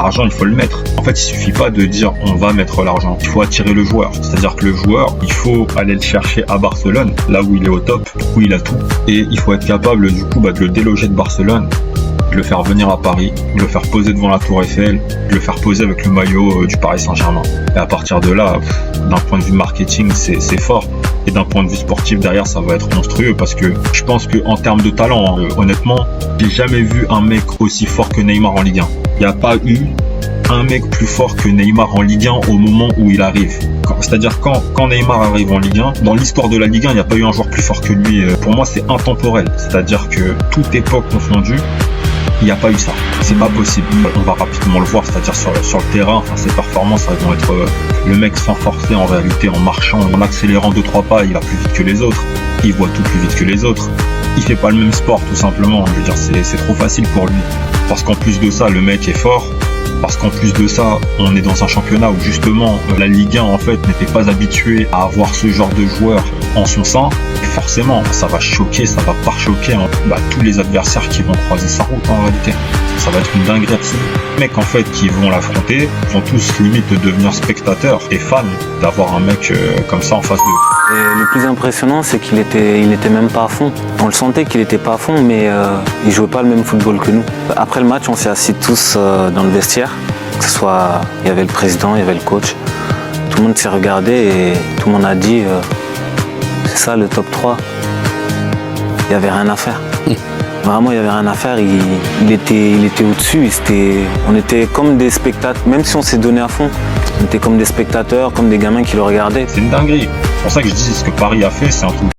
L'argent, il faut le mettre. En fait, il suffit pas de dire on va mettre l'argent. Il faut attirer le joueur. C'est-à-dire que le joueur, il faut aller le chercher à Barcelone, là où il est au top, où il a tout. Et il faut être capable, du coup, de le déloger de Barcelone, de le faire venir à Paris, de le faire poser devant la Tour Eiffel, de le faire poser avec le maillot du Paris Saint-Germain. Et à partir de là, d'un point de vue marketing, c'est fort. Et d'un point de vue sportif, derrière, ça va être monstrueux parce que je pense qu'en termes de talent, honnêtement, j'ai jamais vu un mec aussi fort que Neymar en Ligue 1. Il n'y a pas eu un mec plus fort que Neymar en Ligue 1 au moment où il arrive. C'est-à-dire quand Neymar arrive en Ligue 1, dans l'histoire de la Ligue 1, il n'y a pas eu un joueur plus fort que lui. Pour moi, c'est intemporel. C'est-à-dire que toute époque confondue, il n'y a pas eu ça. C'est pas possible. On va rapidement le voir, c'est-à-dire sur le terrain, ses performances elles vont être le mec sans forcer en réalité, en marchant, en accélérant 2-3 pas, il va plus vite que les autres. Il voit tout plus vite que les autres. Il fait pas le même sport tout simplement. Je veux dire, c'est trop facile pour lui. Parce qu'en plus de ça, le mec est fort. Parce qu'en plus de ça, on est dans un championnat où justement la Ligue 1 en fait n'était pas habituée à avoir ce genre de joueurs en son sein. Et forcément, ça va choquer, ça va par-choquer tous les adversaires qui vont croiser sa route en réalité. Ça va être une dinguerie. Les mecs en fait qui vont l'affronter vont tous limite devenir spectateurs et fans d'avoir un mec comme ça en face d'eux. Et le plus impressionnant, c'est qu'il était même pas à fond. On le sentait qu'il était pas à fond, mais il jouait pas le même football que nous. Après le match, on s'est assis tous dans le vestiaire. Que ce soit, il y avait le président, il y avait le coach. Tout le monde s'est regardé et tout le monde a dit c'est ça le top 3. Il y avait rien à faire. Vraiment, il n'y avait rien à faire. Il était au-dessus. On était comme des spectateurs. Même si on s'est donné à fond, on était comme des spectateurs, comme des gamins qui le regardaient. C'est une dinguerie. C'est pour ça que je dis ce que Paris a fait, c'est un truc